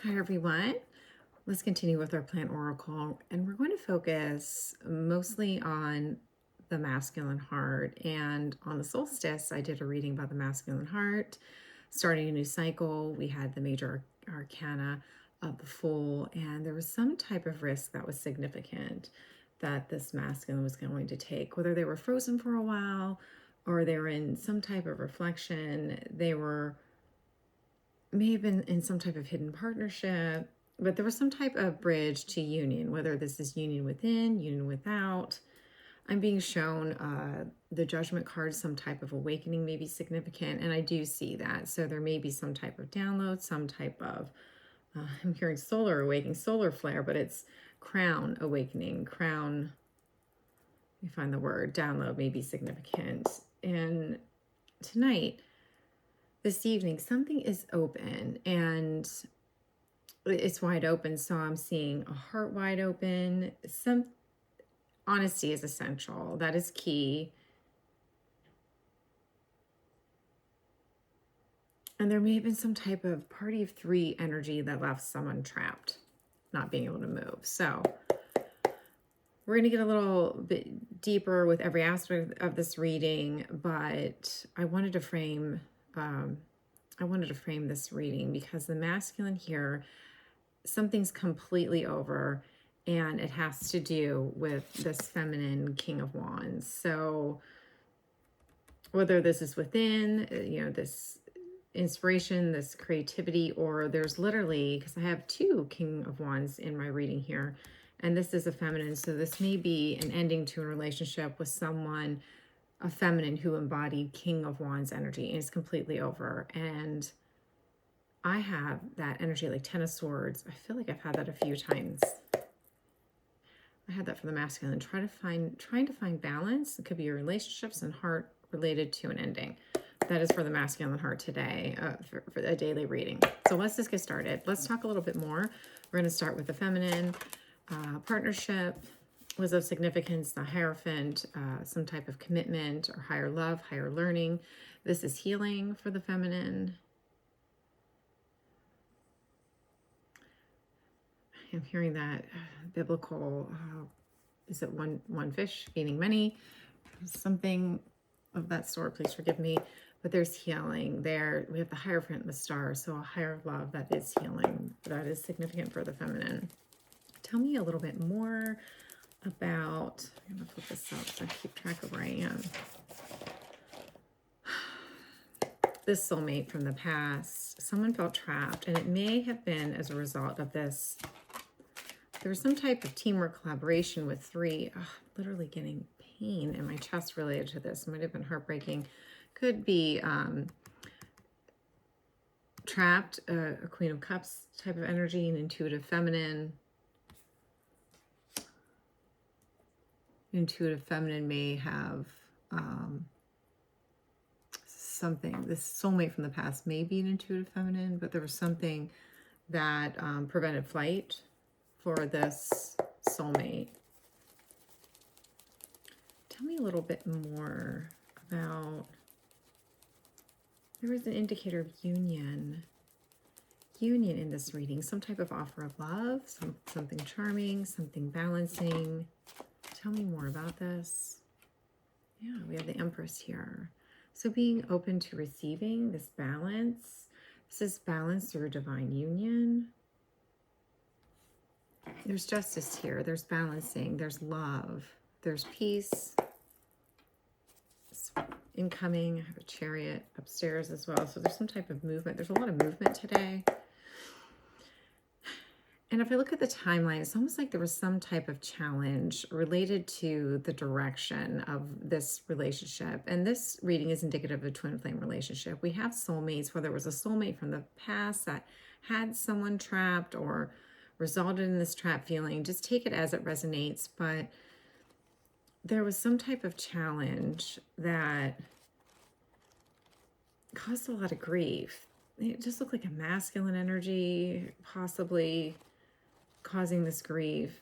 Hi, everyone. Let's continue with our plant oracle, and we're going to focus mostly on the masculine heart. And on the solstice, I did a reading about the masculine heart, starting a new cycle. We had the major arcana of the Fool, and there was some type of risk that was significant that this masculine was going to take, whether they were frozen for a while or they were in some type of reflection. They were may have been in some type of hidden partnership, but there was some type of bridge to union, whether this is union within, union without. I'm being shown the judgment card, some type of awakening may be significant, and I do see that. So there may be some type of download, some type of, I'm hearing solar awakening, solar flare, but it's crown awakening, crown, let me find the word, download may be significant. And tonight, this evening, something is open and it's wide open. So I'm seeing a heart wide open. Some honesty is essential. That is key. And there may have been some type of party of three energy that left someone trapped, not being able to move. So we're going to get a little bit deeper with every aspect of this reading, but I wanted to frame this reading because the masculine here, something's completely over, and it has to do with this feminine King of Wands. So whether this is within, this inspiration, this creativity, or there's literally, because I have two King of Wands in my reading here, and this is a feminine, so this may be an ending to a relationship with someone, a feminine who embodied King of Wands energy, and it's completely over. And I have that energy like Ten of Swords. I feel like I've had that a few times. I had that for the masculine. Trying to find balance. It could be your relationships and heart related to an ending. That is for the masculine heart today, for a daily reading. So let's just get started. Let's talk a little bit more. We're going to start with the feminine partnership. Was of significance, the Hierophant, some type of commitment or higher love, higher learning. This is healing for the feminine. I'm hearing that biblical, is it one fish feeding many? Something of that sort, please forgive me. But there's healing there. We have the Hierophant and the star, so a higher love that is healing. That is significant for the feminine. Tell me a little bit more about, I'm going to flip this up so I keep track of where I am. This soulmate from the past, someone felt trapped, and it may have been as a result of this. There was some type of teamwork collaboration with three. Literally getting pain in my chest related to this. Might have been heartbreaking. Could be trapped, a Queen of Cups type of energy, an intuitive feminine. Intuitive feminine may have something. This soulmate from the past may be an intuitive feminine, but there was something that prevented flight for this soulmate. Tell me a little bit more about, there was an indicator of union in this reading, some type of offer of love, something charming, something balancing. Tell me more about this. Yeah, we have the Empress here. So being open to receiving this balance. This is balance through divine union. There's justice here. There's balancing. There's love. There's peace. It's incoming. I have a Chariot upstairs as well. So there's some type of movement. There's a lot of movement today. And if I look at the timeline, it's almost like there was some type of challenge related to the direction of this relationship. And this reading is indicative of a twin flame relationship. We have soulmates, whether it was a soulmate from the past that had someone trapped or resulted in this trap feeling. Just take it as it resonates. But there was some type of challenge that caused a lot of grief. It just looked like a masculine energy, possibly causing this grief.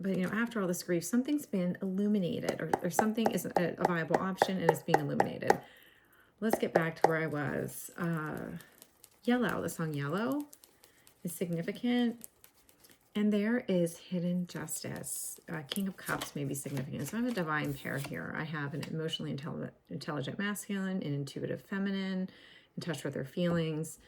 But, after all this grief, something's been illuminated, or something is a viable option and it's being illuminated. Let's get back to where I was. Yellow, the song Yellow is significant. And there is hidden justice. King of Cups may be significant. So I have a divine pair here. I have an emotionally intelligent masculine, an intuitive feminine, in touch with their feelings.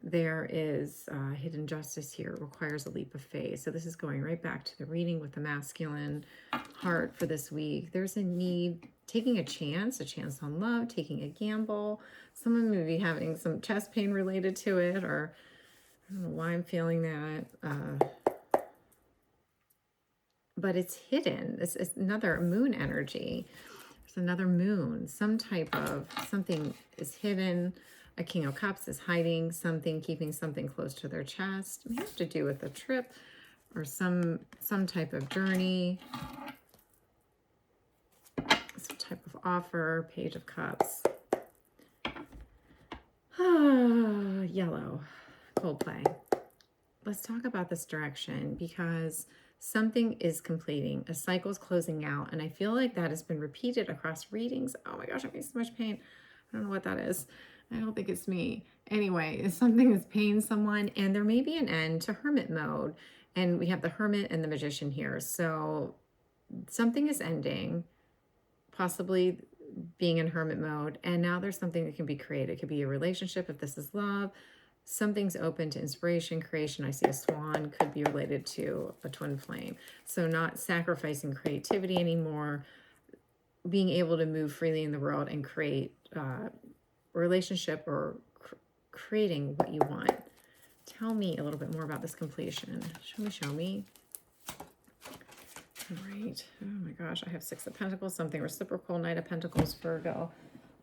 There is hidden justice here. It requires a leap of faith. So this is going right back to the reading with the masculine heart for this week. There's a need, taking a chance on love, taking a gamble. Someone may be having some chest pain related to it, or I don't know why I'm feeling that. But it's hidden. It's another moon energy. There's another moon. Some type of something is hidden. A King of Cups is hiding something, keeping something close to their chest. It may have to do with a trip or some type of journey, some type of offer. Page of Cups. Yellow. Coldplay. Let's talk about this direction, because something is completing, a cycle is closing out, and I feel like that has been repeated across readings. Oh my gosh, I'm in so much pain. I don't know what that is. I don't think it's me. Anyway, it's something that's paying someone, and there may be an end to hermit mode, and we have the Hermit and the Magician here. So something is ending, possibly being in hermit mode, and now there's something that can be created. It could be a relationship if this is love. Something's open to inspiration, creation. I see a swan, could be related to a twin flame. So not sacrificing creativity anymore, being able to move freely in the world and create a relationship, or creating what you want. Tell me a little bit more about this completion. Show me. All right. Oh my gosh, I have Six of Pentacles, something reciprocal, Knight of Pentacles, Virgo.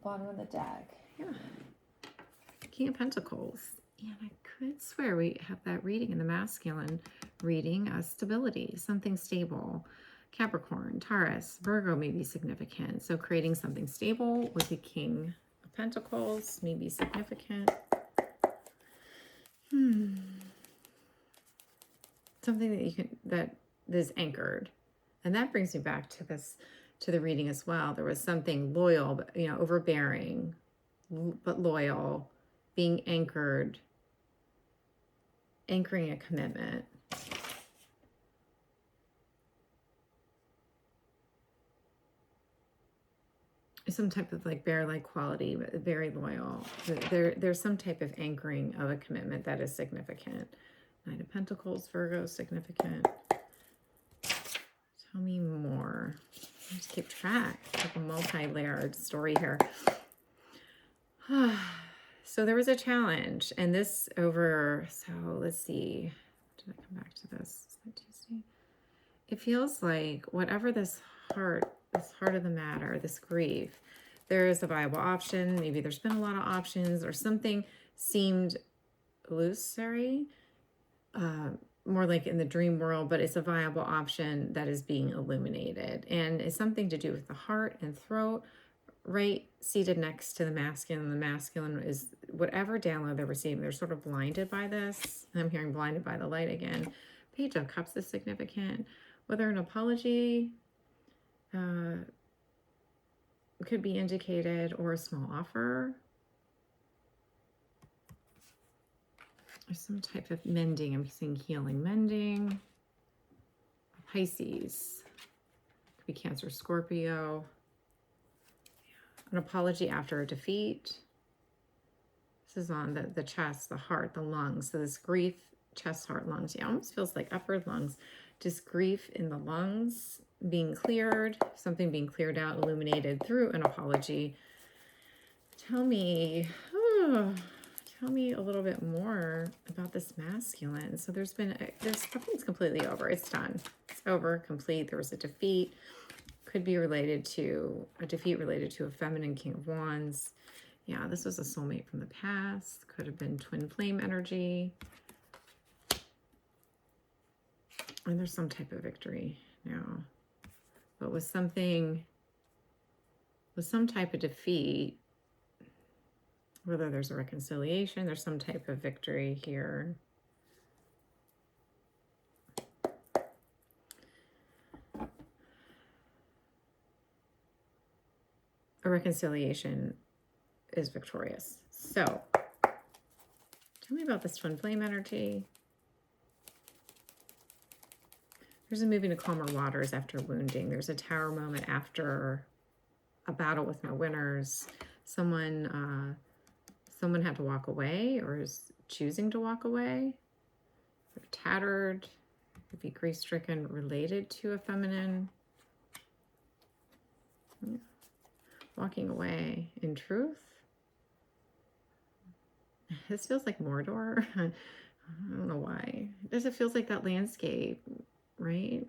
Bottom of the deck. Yeah. King of Pentacles. And I could swear we have that reading in the masculine reading as stability, something stable. Capricorn, Taurus, Virgo may be significant. So creating something stable with the King of Pentacles may be significant. Something that you can, that is anchored. And that brings me back to this, to the reading as well. There was something loyal, but, you know, overbearing, but loyal, being anchored, anchoring a commitment. Some type of like bear-like quality, but very loyal. There's some type of anchoring of a commitment that is significant. Knight of Pentacles, Virgo, significant. Tell me more. Just keep track. Like a multi-layered story here. So there was a challenge, and this over, so let's see. Did I come back to this? Is that Tuesday? It feels like whatever this heart of the matter, this grief, there is a viable option. Maybe there's been a lot of options, or something seemed illusory, more like in the dream world, but it's a viable option that is being illuminated. And it's something to do with the heart and throat, right seated next to the masculine. The masculine is whatever download they're receiving. They're sort of blinded by this. I'm hearing blinded by the light again. Page of Cups is significant. Whether an apology could be indicated, or a small offer. There's some type of mending. I'm seeing healing, mending. Pisces. Could be Cancer, Scorpio. An apology after a defeat. This is on the chest, the heart, the lungs. So this grief, chest, heart, lungs. Yeah, almost feels like upper lungs. Just grief in the lungs being cleared, something being cleared out, illuminated through an apology. Tell me a little bit more about this masculine. So there's something's completely over. It's done. It's over, complete. There was a defeat. Could be related to a defeat related to a feminine King of Wands. Yeah, this was a soulmate from the past. Could have been twin flame energy. And there's some type of victory now. But with some type of defeat, whether there's a reconciliation, there's some type of victory here. A reconciliation is victorious. So Tell me about this twin flame energy. There's a moving to calmer waters after wounding. There's a tower moment after a battle with no winners. Someone had to walk away or is choosing to walk away. They're tattered. Could be grief-stricken, related to a feminine. Yeah. Walking away in truth. This feels like Mordor. I don't know why. It feels like that landscape, right?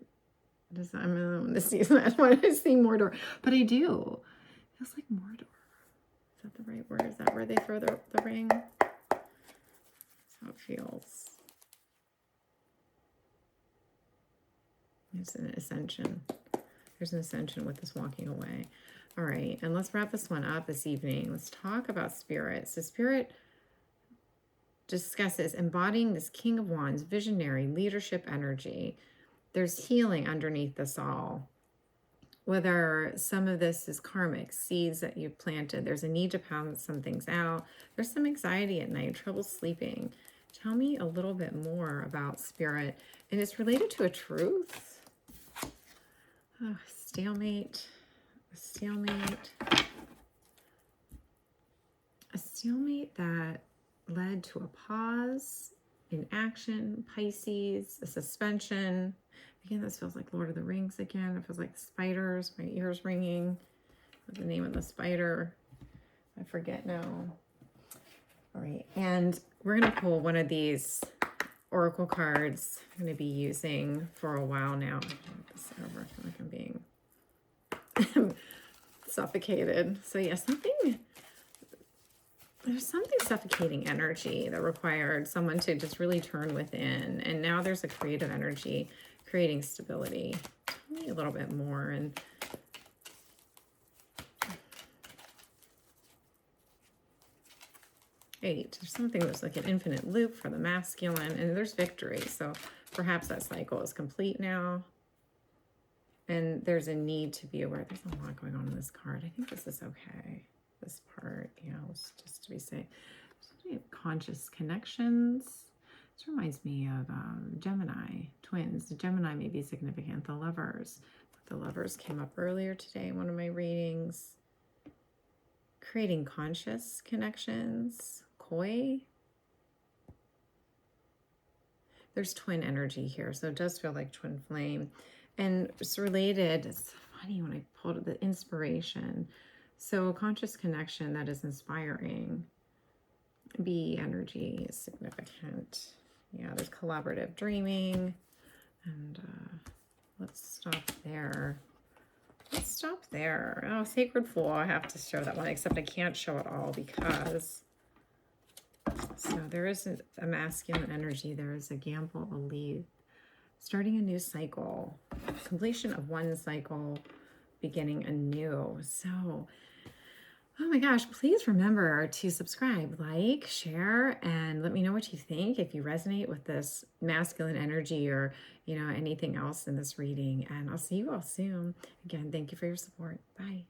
I'm in the season. That's why I see Mordor. But I do. It feels like Mordor. Is that the right word? Is that where they throw the ring? That's how it feels. It's an ascension. There's an ascension with this walking away. All right, and let's wrap this one up this evening. Let's talk about spirit. So spirit discusses embodying this King of Wands, visionary, leadership energy. There's healing underneath this all. Whether some of this is karmic, seeds that you've planted. There's a need to pound some things out. There's some anxiety at night, trouble sleeping. Tell me a little bit more about spirit. And it's related to a truth. Oh, stalemate. A stalemate. A stalemate that led to a pause in action. Pisces, a suspension. Again, this feels like Lord of the Rings again. It feels like spiders. My ears ringing. What's the name of the spider? I forget now. All right, and we're going to pull one of these oracle cards I'm going to be using for a while now. Move this over. I feel like I'm being suffocated. So yeah, there's something suffocating energy that required someone to just really turn within. And now there's a creative energy creating stability. Tell me a little bit more. And 8. There's something that's like an infinite loop for the masculine, and there's victory. So perhaps that cycle is complete now. And there's a need to be aware. There's a lot going on in this card. I think this is okay. This part, yeah, let's just to be safe. Conscious connections. This reminds me of Gemini, twins. The Gemini may be significant. The lovers. The lovers came up earlier today in one of my readings. Creating conscious connections. Koi. There's twin energy here, so it does feel like twin flame. And it's related, it's funny when I pulled the inspiration. So a conscious connection that is inspiring. B energy is significant. Yeah, there's collaborative dreaming. And let's stop there. Let's stop there. Oh, Sacred Fool, I have to show that one, except I can't show it all because... So there is a masculine energy. There is a gamble, a lead. Starting a new cycle. Completion of one cycle, beginning a new. So, oh my gosh, please remember to subscribe, like, share, and let me know what you think if you resonate with this masculine energy or, you know, anything else in this reading. And I'll see you all soon. Again, thank you for your support. Bye.